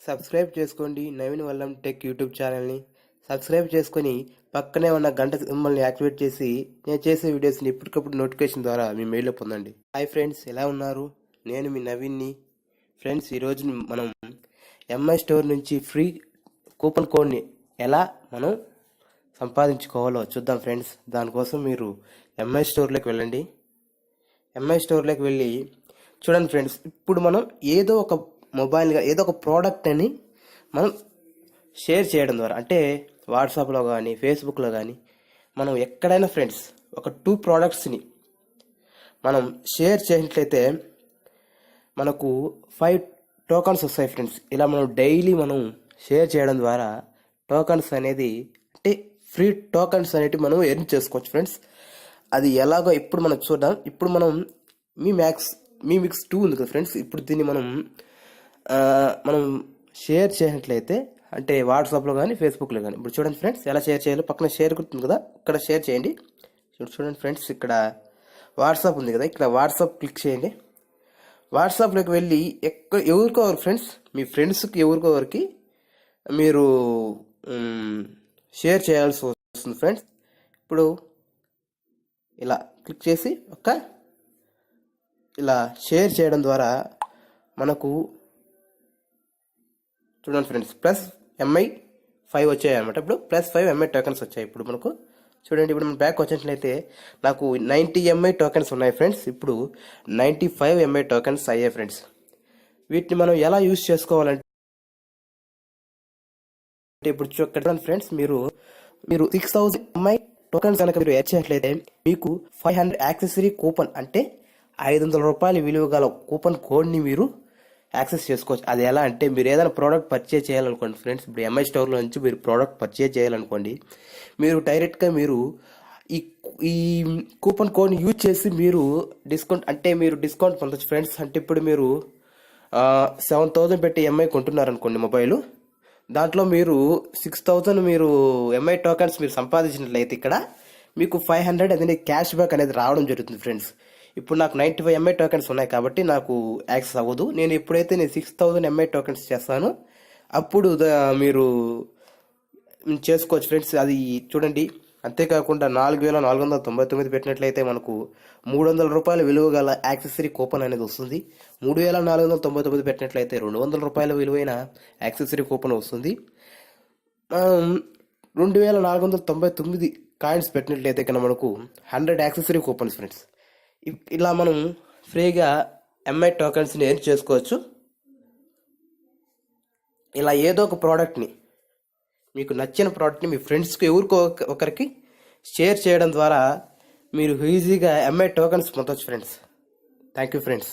Subscribe చేసుకోండి Naveen Vallam tech YouTube ఛానల్ని. Subscribe చేసుకొని పక్కనే ఉన్న గంట సింబల్ని యాక్టివేట్ చేసి నేను చేసే వీడియోస్ని ఎప్పటికప్పుడు నోటిఫికేషన్ ద్వారా మీ మెయిల్లో పొందండి. హాయ్ ఫ్రెండ్స్, ఎలా ఉన్నారు? నేను మీ నవీన్ని. ఫ్రెండ్స్, ఈరోజు మనం ఎంఐ స్టోర్ నుంచి ఫ్రీ కూపన్ కోడ్ని ఎలా మనం సంపాదించుకోవాలో చూద్దాం ఫ్రెండ్స్. దానికోసం మీరు ఎంఐ స్టోర్లోకి వెళ్ళండి. ఎంఐ స్టోర్లోకి వెళ్ళి చూడండి ఫ్రెండ్స్, ఇప్పుడు మనం ఏదో ఒక మొబైల్గా ఏదో ఒక ప్రోడక్ట్ అని మనం షేర్ చేయడం ద్వారా, అంటే వాట్సాప్లో కానీ ఫేస్బుక్లో కానీ మనం ఎక్కడైనా ఫ్రెండ్స్ ఒక 2 ప్రోడక్ట్స్ని మనం షేర్ చేసినట్లయితే మనకు 5 టోకన్స్ వస్తాయి ఫ్రెండ్స్. ఇలా మనం డైలీ మనం షేర్ చేయడం ద్వారా టోకన్స్ అనేది, అంటే ఫ్రీ టోకన్స్ అనేటివి మనం ఎర్న్ చేసుకోవచ్చు ఫ్రెండ్స్. అది ఎలాగో ఇప్పుడు మనం చూద్దాం. ఇప్పుడు మనం మీ మిక్స్ 2 ఉంది కదా ఫ్రెండ్స్. ఇప్పుడు దీన్ని మనం షేర్ చేసినట్లయితే, అంటే వాట్సాప్లో కానీ ఫేస్బుక్లో కానీ, ఇప్పుడు చూడండి ఫ్రెండ్స్ ఎలా షేర్ చేయాలో. పక్కన షేర్ గుర్తుంది కదా, ఇక్కడ షేర్ చేయండి. చూడండి ఫ్రెండ్స్, ఇక్కడ వాట్సాప్ ఉంది కదా, ఇక్కడ వాట్సాప్ క్లిక్ చేయండి. వాట్సాప్లోకి వెళ్ళి ఎవరికోవరు ఫ్రెండ్స్, మీ ఫ్రెండ్స్కి ఎవరికోవరికి మీరు షేర్ చేయాల్సి వస్తుంది ఫ్రెండ్స్. ఇప్పుడు ఇలా క్లిక్ చేసి ఇలా షేర్ చేయడం ద్వారా మనకు చూడండి ఫ్రెండ్స్ +MI5 వచ్చాయి అనమాట. ఇప్పుడు +5 MI టోకెన్స్ వచ్చాయి. ఇప్పుడు మనకు చూడండి, ఇప్పుడు మనం బ్యాక్ వచ్చినట్లయితే నాకు 90 MI టోకెన్స్ ఉన్నాయి ఫ్రెండ్స్. ఇప్పుడు 95 MI టోకెన్స్ అయ్యాయి ఫ్రెండ్స్. వీటిని మనం ఎలా యూజ్ చేసుకోవాలంటే, ఇప్పుడు చూడండి ఫ్రెండ్స్, మీరు 6000 MI టోకెన్స్ కనుక మీరు యాడ్ చేసినట్లయితే మీకు 500 యాక్సెసరీ కూపన్, అంటే 500 రూపాయల విలువ గల కూపన్ కోడ్ని మీరు యాక్సెస్ చేసుకోవచ్చు. అది ఎలా అంటే, మీరు ఏదైనా ప్రోడక్ట్ పర్చేజ్ చేయాలనుకోండి ఫ్రెండ్స్, ఇప్పుడు ఎంఐ స్టోర్లో నుంచి మీరు ప్రోడక్ట్ పర్చేజ్ చేయాలనుకోండి, మీరు డైరెక్ట్గా మీరు ఈ కూపన్ కోడ్ని యూజ్ చేసి మీరు డిస్కౌంట్ పొందొచ్చు ఫ్రెండ్స్. అంటే ఇప్పుడు మీరు 7000 పెట్టి ఎంఐ కొంటున్నారనుకోండి మొబైల్, దాంట్లో మీరు 6000 మీరు ఎంఐ టోకెన్స్ మీరు సంపాదించినట్లయితే ఇక్కడ మీకు 500 అదే క్యాష్ బ్యాక్ అనేది రావడం జరుగుతుంది ఫ్రెండ్స్. ఇప్పుడు నాకు 95 MI టోకెన్స్ ఉన్నాయి కాబట్టి నాకు యాక్సెస్ అవ్వదు. నేను 6000 MI టోకెన్స్ చేస్తాను, అప్పుడు మీరు చేసుకోవచ్చు ఫ్రెండ్స్. అది చూడండి. అంతేకాకుండా 4499 పెట్టినట్లయితే మనకు 300 రూపాయల విలువ గల యాక్సెసరీ కూపన్ అనేది వస్తుంది. 3499 పెట్టినట్లయితే 200 రూపాయల విలువైన యాక్సెసరీ కూపన్ వస్తుంది. 2499 కాయిన్స్ పెట్టినట్లయితే కన్నా మనకు 100 యాక్సెసరీ కూపన్స్ ఫ్రెండ్స్. ఇలా మనం ఫ్రీగా ఎంఐ టోకెన్స్ని ఎర్న్ చేసుకోవచ్చు. ఇలా ఏదో ఒక ప్రోడక్ట్ని, మీకు నచ్చిన ప్రోడక్ట్ని మీ ఫ్రెండ్స్కి ఎవరికో ఒకరికి షేర్ చేయడం ద్వారా మీరు ఈజీగా ఎంఐ టోకెన్స్ పొందవచ్చు ఫ్రెండ్స్. Thank you friends.